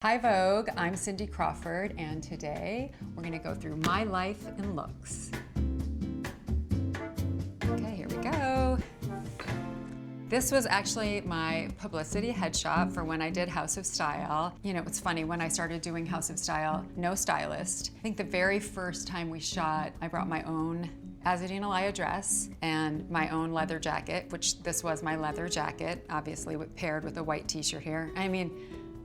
Hi Vogue, I'm Cindy Crawford, and today we're gonna go through my life and looks. Okay, here we go. This was actually my publicity headshot for when I did House of Style. You know, it's funny, when I started doing House of Style, no stylist. I think the very first time we shot, I brought my own Azadine dress and my own leather jacket, which this was my leather jacket, obviously paired with a white t-shirt here. I mean,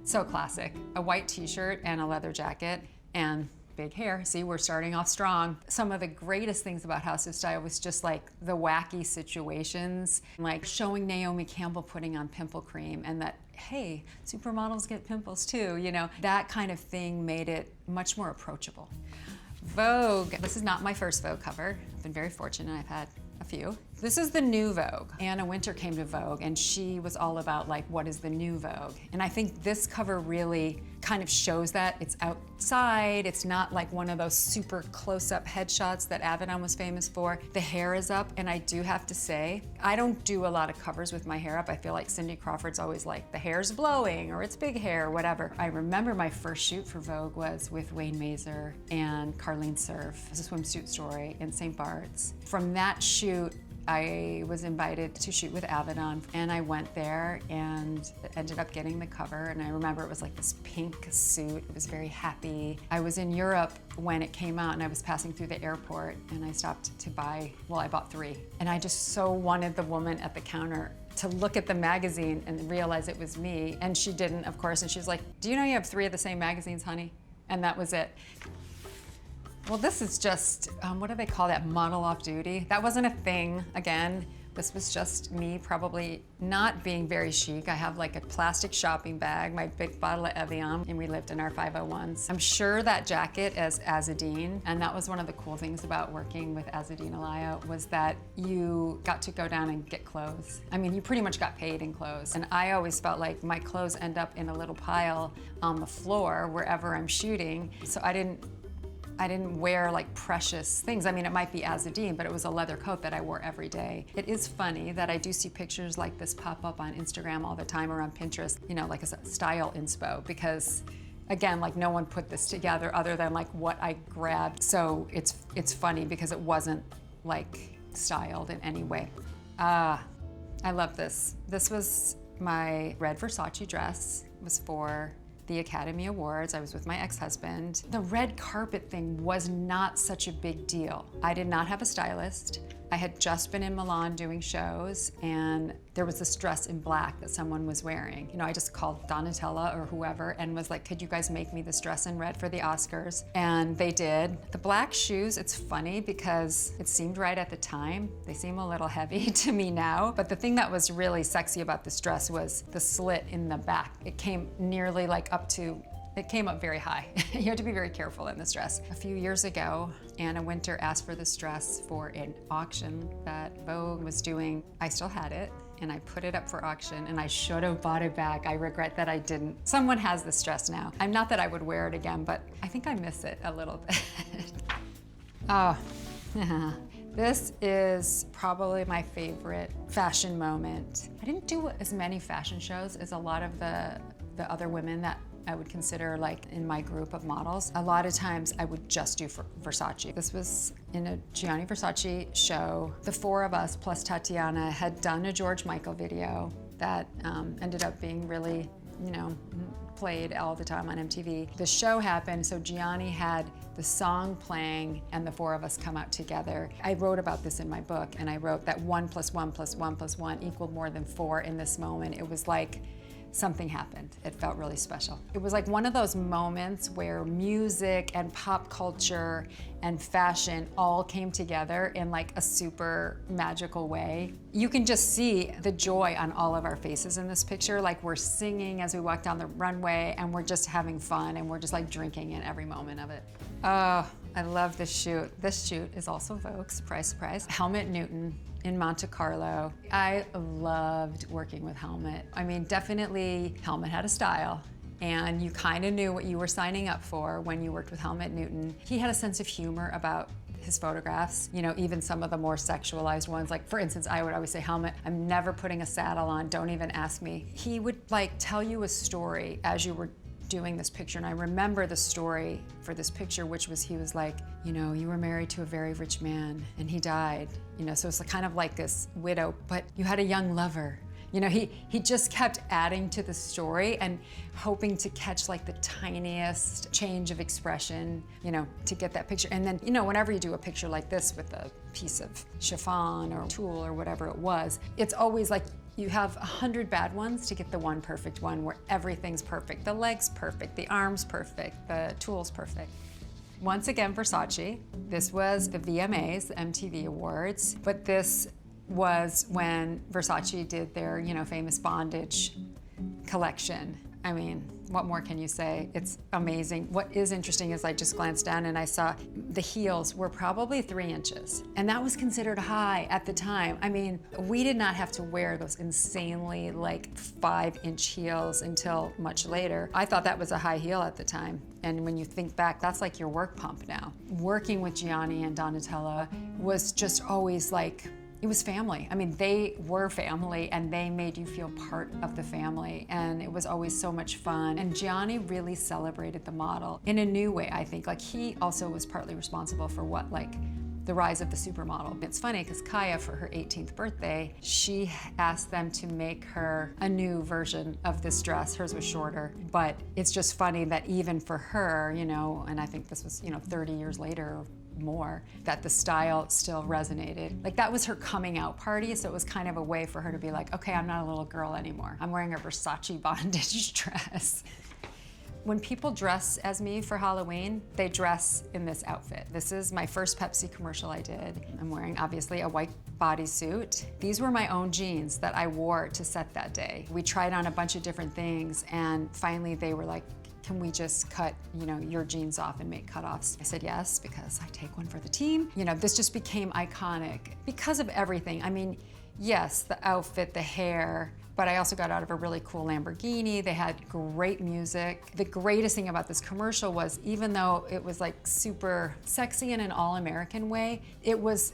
so classic. A white t-shirt and a leather jacket and big hair. See, we're starting off strong. Some of the greatest things about House of Style was just like the wacky situations, like showing Naomi Campbell putting on pimple cream and that, hey, supermodels get pimples too, you know, that kind of thing made it much more approachable. Vogue, this is not my first Vogue cover. I've been very fortunate, I've had a few. This is the new Vogue. Anna Wintour came to Vogue and she was all about like, what is the new Vogue? And I think this cover really kind of shows that. It's outside, it's not like one of those super close-up headshots that Avedon was famous for. The hair is up, and I do have to say, I don't do a lot of covers with my hair up. I feel like Cindy Crawford's always like, the hair's blowing, or it's big hair, whatever. I remember my first shoot for Vogue was with Wayne Mazer and Carlene Cerf. It was a swimsuit story in St. Bart's. From that shoot, I was invited to shoot with Avedon, and I went there and ended up getting the cover. And I remember it was like this pink suit. It was very happy. I was in Europe when it came out, and I was passing through the airport, and I stopped to buy, well, I bought 3. And I just so wanted the woman at the counter to look at the magazine and realize it was me. And she didn't, of course. And she was like, do you know you have 3 of the same magazines, honey? And that was it. Well, this is just, what do they call that, model off duty? That wasn't a thing, again. This was just me probably not being very chic. I have like a plastic shopping bag, my big bottle of Evian, and we lived in our 501s. I'm sure that jacket is Azadine, and that was one of the cool things about working with Azadine Alaïa was that you got to go down and get clothes. I mean, you pretty much got paid in clothes. And I always felt like my clothes end up in a little pile on the floor wherever I'm shooting. So I didn't wear like precious things. I mean, it might be Azadine, but it was a leather coat that I wore every day. It is funny that I do see pictures like this pop up on Instagram all the time or on Pinterest, you know, like as a style inspo, because again, like no one put this together other than like what I grabbed. So it's funny because it wasn't like styled in any way. I love this. This was my red Versace dress. It was for the Academy Awards. I was with my ex-husband. The red carpet thing was not such a big deal. I did not have a stylist. I had just been in Milan doing shows, and there was this dress in black that someone was wearing. You know, I just called Donatella or whoever and was like, could you guys make me this dress in red for the Oscars? And they did. The black shoes, it's funny because it seemed right at the time. They seem a little heavy to me now. But the thing that was really sexy about this dress was the slit in the back. It came nearly like it came up very high. You have to be very careful in this dress. A few years ago, Anna Wintour asked for this dress for an auction that Vogue was doing. I still had it, and I put it up for auction, and I should have bought it back. I regret that I didn't. Someone has this dress now. I'm not that I would wear it again, but I think I miss it a little bit. Oh, this is probably my favorite fashion moment. I didn't do as many fashion shows as a lot of the other women that I would consider like in my group of models. A lot of times I would just do Versace. This was in a Gianni Versace show. The 4 of us plus Tatiana had done a George Michael video that ended up being really, you know, played all the time on MTV. The show happened, so Gianni had the song playing and the 4 of us come out together. I wrote about this in my book, and I wrote that 1 + 1 + 1 + 1 equaled more than 4 in this moment. It was like something happened. It felt really special. It was like one of those moments where music and pop culture and fashion all came together in like a super magical way. You can just see the joy on all of our faces in this picture. Like we're singing as we walk down the runway, and we're just having fun, and we're just like drinking in every moment of it. Oh, I love this shoot. This shoot is also Vogue, surprise, surprise. Helmut Newton in Monte Carlo. I loved working with Helmut. I mean, definitely Helmut had a style, and you kind of knew what you were signing up for when you worked with Helmut Newton. He had a sense of humor about his photographs, you know, even some of the more sexualized ones. Like, for instance, I would always say, Helmut, I'm never putting a saddle on, don't even ask me. He would like tell you a story as you were doing this picture, and I remember the story for this picture, which was he was like, you know, you were married to a very rich man and he died, you know, so it's kind of like this widow, but you had a young lover. You know, he just kept adding to the story and hoping to catch like the tiniest change of expression, you know, to get that picture. And then, you know, whenever you do a picture like this with a piece of chiffon or tulle or whatever it was, it's always like you have 100 bad ones to get the one perfect one where everything's perfect. The leg's perfect, the arm's perfect, the tulle's perfect. Once again, Versace. This was the VMAs, the MTV Awards, but this was when Versace did their, you know, famous bondage collection. I mean, what more can you say? It's amazing. What is interesting is I just glanced down and I saw the heels were probably 3 inches. And that was considered high at the time. I mean, we did not have to wear those insanely like 5-inch heels until much later. I thought that was a high heel at the time. And when you think back, that's like your work pump now. Working with Gianni and Donatella was just always like, it was family. I mean, they were family and they made you feel part of the family, and it was always so much fun. And Gianni really celebrated the model in a new way, I think. Like, he also was partly responsible for what, like, the rise of the supermodel. It's funny because Kaya, for her 18th birthday, she asked them to make her a new version of this dress. Hers was shorter, but it's just funny that even for her, you know, and I think this was, you know, 30 years later, more, that the style still resonated. Like, that was her coming out party, so it was kind of a way for her to be like, okay, I'm not a little girl anymore. I'm wearing a Versace bondage dress. When people dress as me for Halloween, they dress in this outfit. This is my first Pepsi commercial I did. I'm wearing, obviously, a white bodysuit. These were my own jeans that I wore to set that day. We tried on a bunch of different things, and finally they were like, can we just cut, you know, your jeans off and make cutoffs? I said yes, because I take one for the team. You know, this just became iconic because of everything. I mean, yes, the outfit, the hair, but I also got out of a really cool Lamborghini. They had great music. The greatest thing about this commercial was, even though it was like super sexy in an all-American way, it was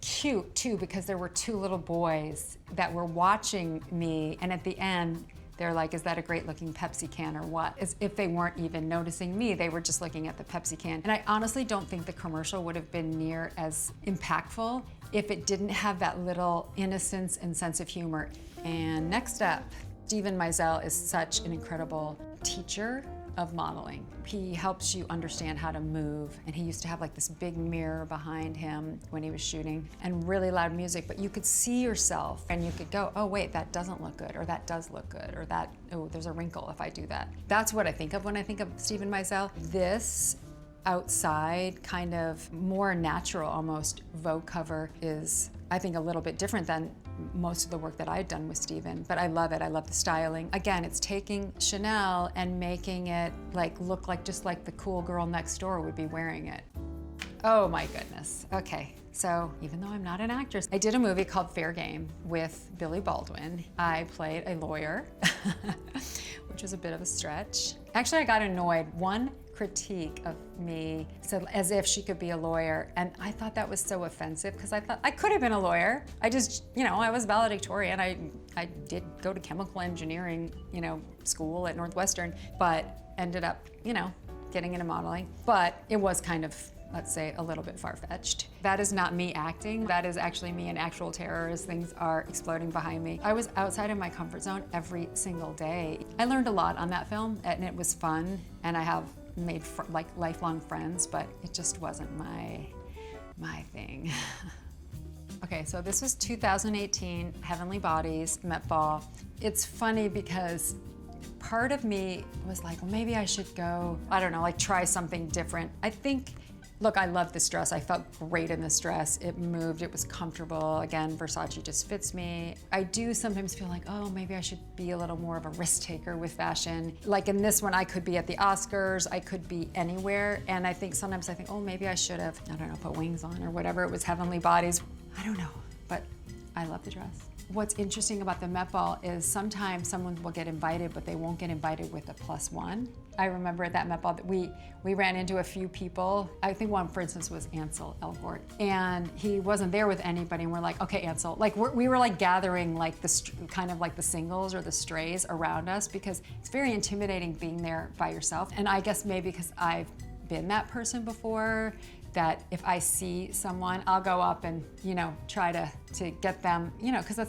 cute too, because there were 2 little boys that were watching me, and at the end, they're like, is that a great looking Pepsi can or what? As if they weren't even noticing me, they were just looking at the Pepsi can. And I honestly don't think the commercial would have been near as impactful if it didn't have that little innocence and sense of humor. And next up, Steven Meisel is such an incredible teacher of modeling. He helps you understand how to move, and he used to have like this big mirror behind him when he was shooting, and really loud music, but you could see yourself and you could go, oh wait, that doesn't look good, or that does look good, or that, oh, there's a wrinkle if I do that. That's what I think of when I think of Steven Meisel. This outside, kind of more natural almost Vogue cover is, I think, a little bit different than most of the work that I'd done with Steven, but I love it. I love the styling. Again, it's taking Chanel and making it like look like just like the cool girl next door would be wearing it. Oh my goodness. Okay, so even though I'm not an actress, I did a movie called Fair Game with Billy Baldwin. I played a lawyer, which was a bit of a stretch. Actually, I got annoyed. One critique of me said as if she could be a lawyer, and I thought that was so offensive because I thought I could have been a lawyer. I just, you know, I was valedictorian. I did go to chemical engineering, you know, school at Northwestern, but ended up, you know, getting into modeling. But it was kind of, let's say, a little bit far-fetched. That is not me acting. That is actually me in actual terror as things are exploding behind me. I was outside of my comfort zone every single day. I learned a lot on that film, and it was fun, and I have made like lifelong friends, but it just wasn't my thing. Okay, so this was 2018, Heavenly Bodies, Met Ball. It's funny because part of me was like, well, maybe I should go, I don't know, like try something different. I think, look, I love this dress. I felt great in this dress. It moved, it was comfortable. Again, Versace just fits me. I do sometimes feel like, oh, maybe I should be a little more of a risk taker with fashion. Like in this one, I could be at the Oscars, I could be anywhere. And I think sometimes I think, oh, maybe I should have, I don't know, put wings on or whatever. It was Heavenly Bodies. I don't know, but I love the dress. What's interesting about the Met Ball is sometimes someone will get invited, but they won't get invited with a +1. I remember at that Met Ball that we ran into a few people. I think one, for instance, was Ansel Elgort, and he wasn't there with anybody. And we're like, okay, Ansel, like we were like gathering like kind of like the singles or the strays around us, because it's very intimidating being there by yourself. And I guess maybe because I've been that person before, that if I see someone, I'll go up and, you know, try to get them, you know, because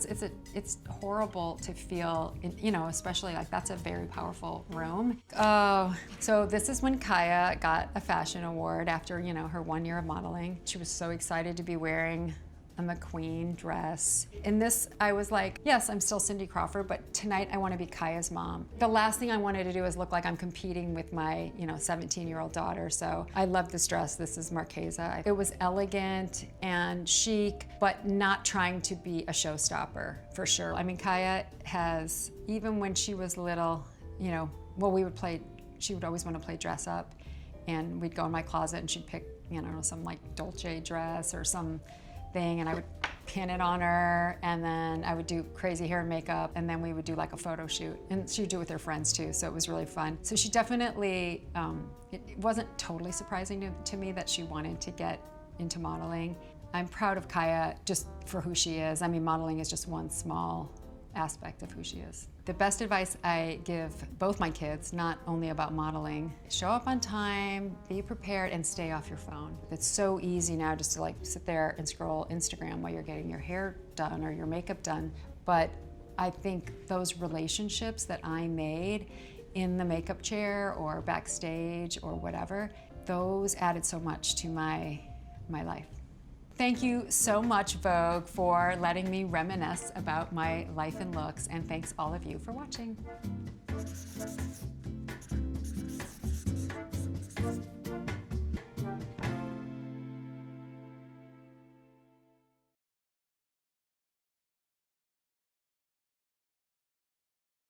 it's horrible to feel, you know, especially like that's a very powerful room. Oh, so this is when Kaya got a fashion award after, you know, her 1 year of modeling. She was so excited to be wearing a McQueen dress. In this, I was like, yes, I'm still Cindy Crawford, but tonight I want to be Kaya's mom. The last thing I wanted to do is look like I'm competing with my, you know, 17-year-old daughter. So I love this dress. This is Marchesa. It was elegant and chic, but not trying to be a showstopper, for sure. I mean, Kaya has, even when she was little, you know, well, she would always want to play dress up, and we'd go in my closet and she'd pick, you know, some like Dolce dress or some thing, and I would pin it on her, and then I would do crazy hair and makeup, and then we would do like a photo shoot, and she would do it with her friends too, so it was really fun. So she definitely, it wasn't totally surprising to me that she wanted to get into modeling. I'm proud of Kaya just for who she is. I mean, modeling is just one small aspect of who she is. The best advice I give both my kids, not only about modeling, show up on time, be prepared, and stay off your phone. It's so easy now just to like sit there and scroll Instagram while you're getting your hair done or your makeup done. But I think those relationships that I made in the makeup chair or backstage or whatever, those added so much to my life. Thank you so much, Vogue, for letting me reminisce about my life and looks, and thanks all of you for watching.